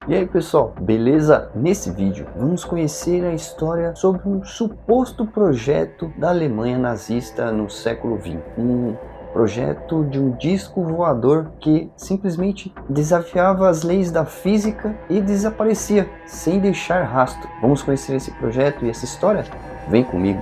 E aí pessoal, beleza? Nesse vídeo vamos conhecer a história sobre um suposto projeto da Alemanha nazista no século XX. Um projeto de um disco voador que simplesmente desafiava as leis da física e desaparecia sem deixar rastro. Vamos conhecer esse projeto e essa história? Vem comigo!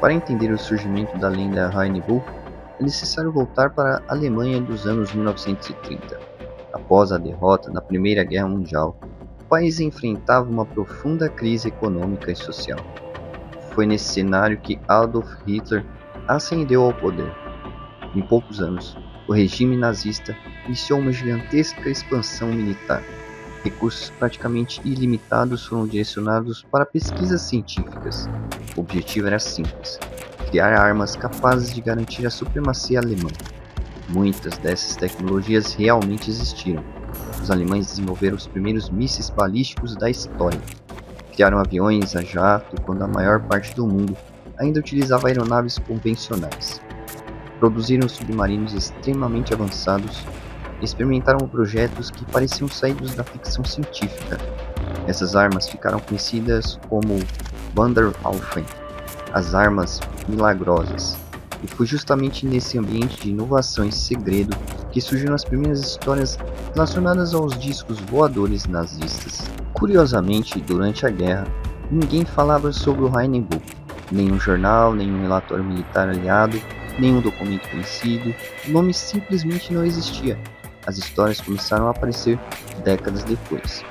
Para entender o surgimento da lenda Rainbow, é necessário voltar para a Alemanha dos anos 1930. Após a derrota na Primeira Guerra Mundial, o país enfrentava uma profunda crise econômica e social. Foi nesse cenário que Adolf Hitler ascendeu ao poder. Em poucos anos, o regime nazista iniciou uma gigantesca expansão militar. Recursos praticamente ilimitados foram direcionados para pesquisas científicas. O objetivo era simples: criar armas capazes de garantir a supremacia alemã. Muitas dessas tecnologias realmente existiram. Os alemães desenvolveram os primeiros mísseis balísticos da história. Criaram aviões a jato quando a maior parte do mundo ainda utilizava aeronaves convencionais. Produziram submarinos extremamente avançados e experimentaram projetos que pareciam saídos da ficção científica. Essas armas ficaram conhecidas como Wunderwaffen, as armas milagrosas, e foi justamente nesse ambiente de inovação e segredo que surgiram as primeiras histórias relacionadas aos discos voadores nazistas. Curiosamente, durante a guerra, ninguém falava sobre o Rainbow, nenhum jornal, nenhum relatório militar aliado, nenhum documento conhecido, o nome simplesmente não existia. As histórias começaram a aparecer décadas depois.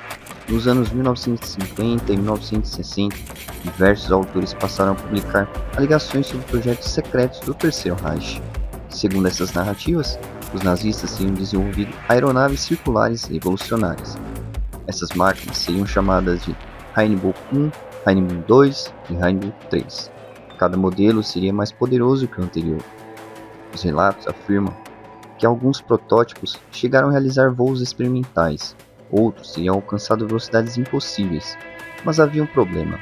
Nos anos 1950 e 1960, diversos autores passaram a publicar alegações sobre projetos secretos do Terceiro Reich. Segundo essas narrativas, os nazistas teriam desenvolvido aeronaves circulares revolucionárias. Essas máquinas seriam chamadas de Rainbow 1, Rainbow 2 e Rainbow 3. Cada modelo seria mais poderoso que o anterior. Os relatos afirmam que alguns protótipos chegaram a realizar voos experimentais, outros teriam alcançado velocidades impossíveis, mas havia um problema: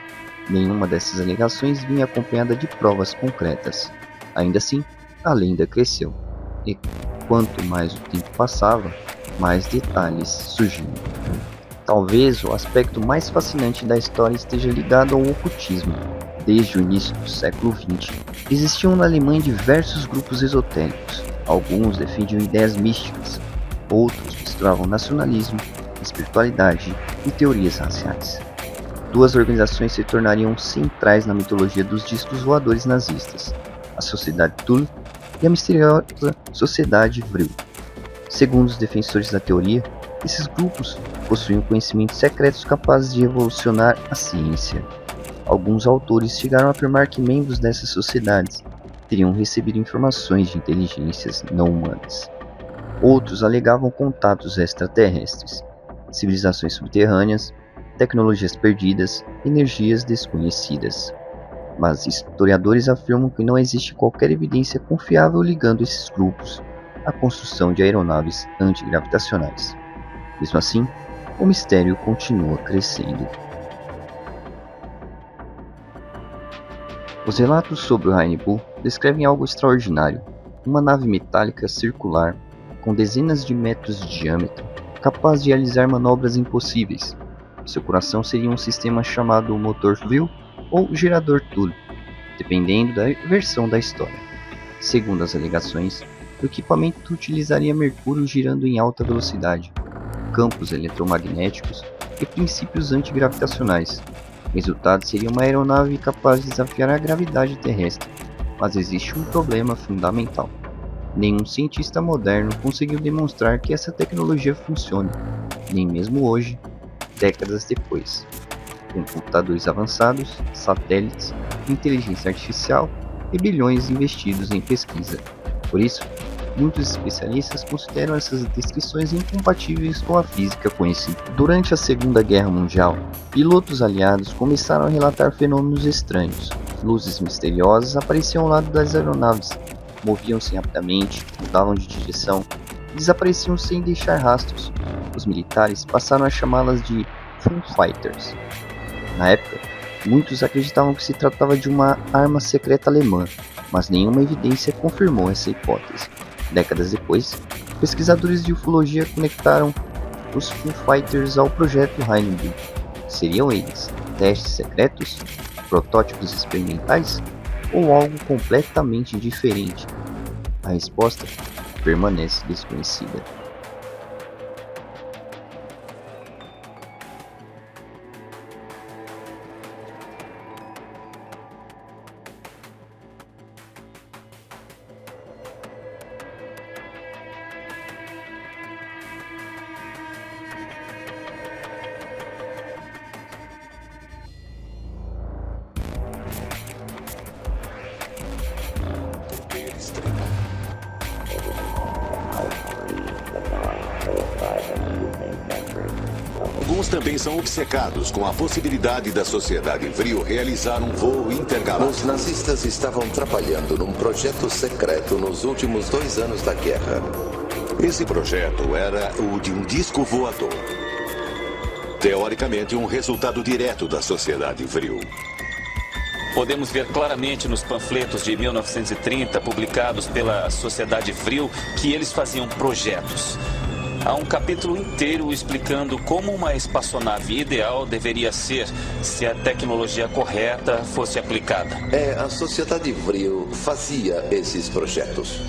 nenhuma dessas alegações vinha acompanhada de provas concretas. Ainda assim, a lenda cresceu, e quanto mais o tempo passava, mais detalhes surgiam. Talvez o aspecto mais fascinante da história esteja ligado ao ocultismo. Desde o início do século XX, existiam na Alemanha diversos grupos esotéricos. Alguns defendiam ideias místicas, outros misturavam nacionalismo, espiritualidade e teorias raciais. Duas organizações se tornariam centrais na mitologia dos discos voadores nazistas: a Sociedade Thule e a misteriosa Sociedade Vril. Segundo os defensores da teoria, esses grupos possuíam conhecimentos secretos capazes de revolucionar a ciência. Alguns autores chegaram a afirmar que membros dessas sociedades teriam recebido informações de inteligências não humanas. Outros alegavam contatos extraterrestres, civilizações subterrâneas, tecnologias perdidas, energias desconhecidas. Mas historiadores afirmam que não existe qualquer evidência confiável ligando esses grupos à construção de aeronaves antigravitacionais. Mesmo assim, o mistério continua crescendo. Os relatos sobre o Rainbow descrevem algo extraordinário: uma nave metálica circular com dezenas de metros de diâmetro, capaz de realizar manobras impossíveis. Seu coração seria um sistema chamado motor Vril ou gerador Thule, dependendo da versão da história. Segundo as alegações, o equipamento utilizaria mercúrio girando em alta velocidade, campos eletromagnéticos e princípios antigravitacionais. O resultado seria uma aeronave capaz de desafiar a gravidade terrestre. Mas existe um problema fundamental: nenhum cientista moderno conseguiu demonstrar que essa tecnologia funcione, nem mesmo hoje, décadas depois. Com computadores avançados, satélites, inteligência artificial e bilhões investidos em pesquisa. Por isso, Muitos especialistas consideram essas descrições incompatíveis com a física conhecida. Durante a Segunda Guerra Mundial, pilotos aliados começaram a relatar fenômenos estranhos. Luzes misteriosas apareciam ao lado das aeronaves, moviam-se rapidamente, mudavam de direção e desapareciam sem deixar rastros. Os militares passaram a chamá-las de Foo Fighters. Na época, muitos acreditavam que se tratava de uma arma secreta alemã, mas nenhuma evidência confirmou essa hipótese. Décadas depois, pesquisadores de ufologia conectaram os Foo Fighters ao projeto Hindenburg. Seriam eles testes secretos, protótipos experimentais ou algo completamente diferente? A resposta permanece desconhecida. Alguns também são obcecados com a possibilidade da Sociedade Vril realizar um voo intergaláctico. Os nazistas estavam trabalhando num projeto secreto nos últimos 2 anos da guerra. Esse projeto era o de um disco voador. Teoricamente, um resultado direto da Sociedade Vril. Podemos ver claramente nos panfletos de 1930, publicados pela Sociedade Vril, que eles faziam projetos. Há um capítulo inteiro explicando como uma espaçonave ideal deveria ser se a tecnologia correta fosse aplicada. A Sociedade Vril fazia esses projetos.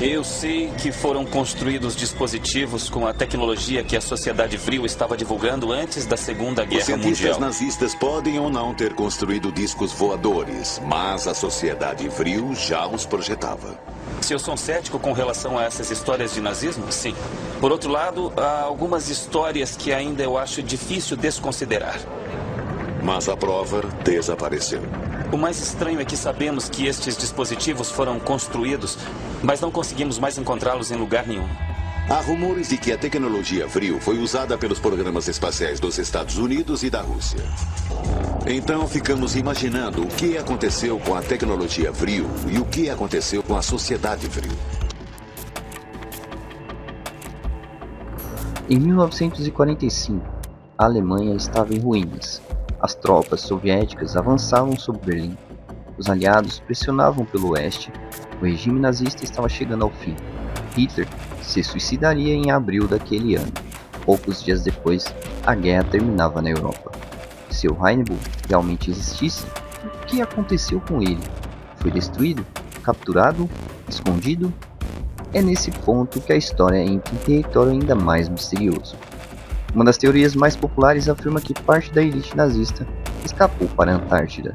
Eu sei que foram construídos dispositivos com a tecnologia que a Sociedade Vril estava divulgando antes da Segunda Guerra Os cientistas Mundial. nazistas podem ou não ter construído discos voadores, mas a Sociedade Vril já os projetava. Se eu sou um cético com relação a essas histórias de nazismo, sim. Por outro lado, há algumas histórias que ainda eu acho difícil desconsiderar. Mas a prova desapareceu. O mais estranho é que sabemos que estes dispositivos foram construídos, mas não conseguimos mais encontrá-los em lugar nenhum. Há rumores de que a tecnologia Vril foi usada pelos programas espaciais dos Estados Unidos e da Rússia. Então ficamos imaginando o que aconteceu com a tecnologia Vril e o que aconteceu com a Sociedade Vril. Em 1945, a Alemanha estava em ruínas. As tropas soviéticas avançavam sobre Berlim. Os aliados pressionavam pelo oeste. O regime nazista estava chegando ao fim. Hitler se suicidaria em abril daquele ano. Poucos dias depois, a guerra terminava na Europa. Se o Hindenburg realmente existisse, o que aconteceu com ele? Foi destruído? Capturado? Escondido? É nesse ponto que a história entra em território ainda mais misterioso. Uma das teorias mais populares afirma que parte da elite nazista escapou para a Antártida.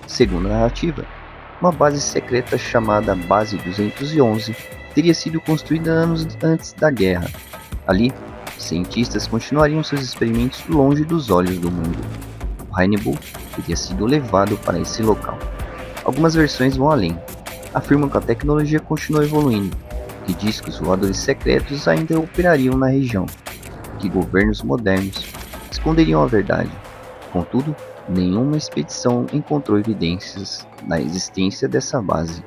Segundo a narrativa, uma base secreta chamada Base 211 teria sido construída anos antes da guerra. Ali, cientistas continuariam seus experimentos longe dos olhos do mundo. O Hindenburg teria sido levado para esse local. Algumas versões vão além. Afirmam que a tecnologia continuou evoluindo, que discos voadores secretos ainda operariam na região, que governos modernos esconderiam a verdade. Contudo, nenhuma expedição encontrou evidências da existência dessa base.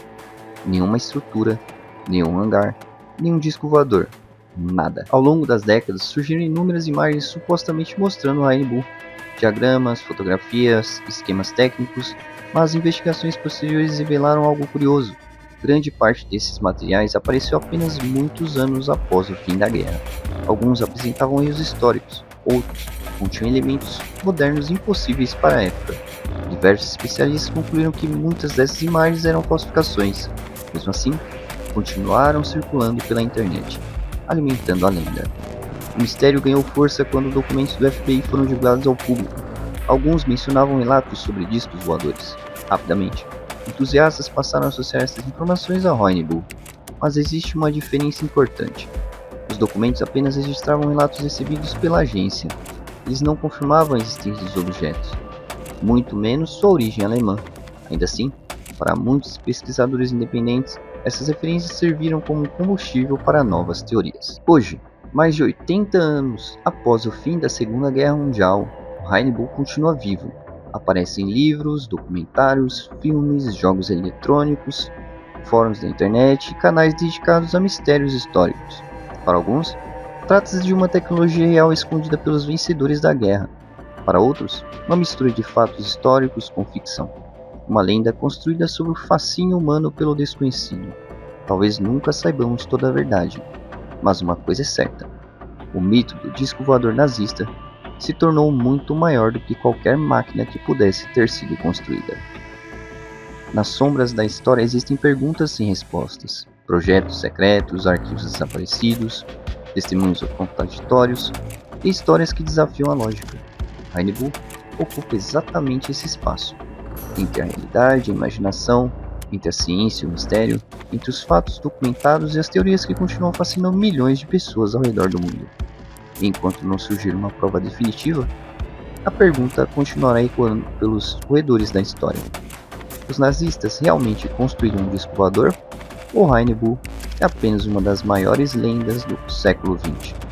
Nenhuma estrutura, nenhum hangar, nenhum disco voador. Nada. Ao longo das décadas, surgiram inúmeras imagens supostamente mostrando o Hindenburg, diagramas, fotografias, esquemas técnicos, mas investigações posteriores revelaram algo curioso. Grande parte desses materiais apareceu apenas muitos anos após o fim da guerra. Alguns apresentavam erros históricos, outros continham elementos modernos impossíveis para a época. Diversos especialistas concluíram que muitas dessas imagens eram falsificações. Mesmo assim, continuaram circulando pela internet, alimentando a lenda. O mistério ganhou força quando documentos do FBI foram divulgados ao público. Alguns mencionavam relatos sobre discos voadores. Rapidamente, entusiastas passaram a associar essas informações a Hindenburg, mas existe uma diferença importante. Os documentos apenas registravam relatos recebidos pela agência. Eles não confirmavam a existência dos objetos, muito menos sua origem alemã. Ainda assim, para muitos pesquisadores independentes, Essas referências serviram como combustível para novas teorias. Hoje, mais de 80 anos após o fim da Segunda Guerra Mundial, o Reinhold Bull continua vivo. Aparece em livros, documentários, filmes, jogos eletrônicos, fóruns da internet e canais dedicados a mistérios históricos. Para alguns, trata-se de uma tecnologia real escondida pelos vencedores da guerra. Para outros, uma mistura de fatos históricos com ficção. Uma lenda construída sobre o fascínio humano pelo desconhecido. Talvez nunca saibamos toda a verdade, mas uma coisa é certa: o mito do disco voador nazista se tornou muito maior do que qualquer máquina que pudesse ter sido construída. Nas sombras da história existem perguntas sem respostas, projetos secretos, arquivos desaparecidos, testemunhos contraditórios e histórias que desafiam a lógica. Reinhold Bull ocupa exatamente esse espaço, entre a realidade e a imaginação, entre a ciência e o mistério, entre os fatos documentados e as teorias que continuam fascinando milhões de pessoas ao redor do mundo. E enquanto não surgir uma prova definitiva, a pergunta continuará ecoando pelos corredores da história. Os nazistas realmente construíram um disco voador? Ou Reinhold Bull é apenas uma das maiores lendas do século XX?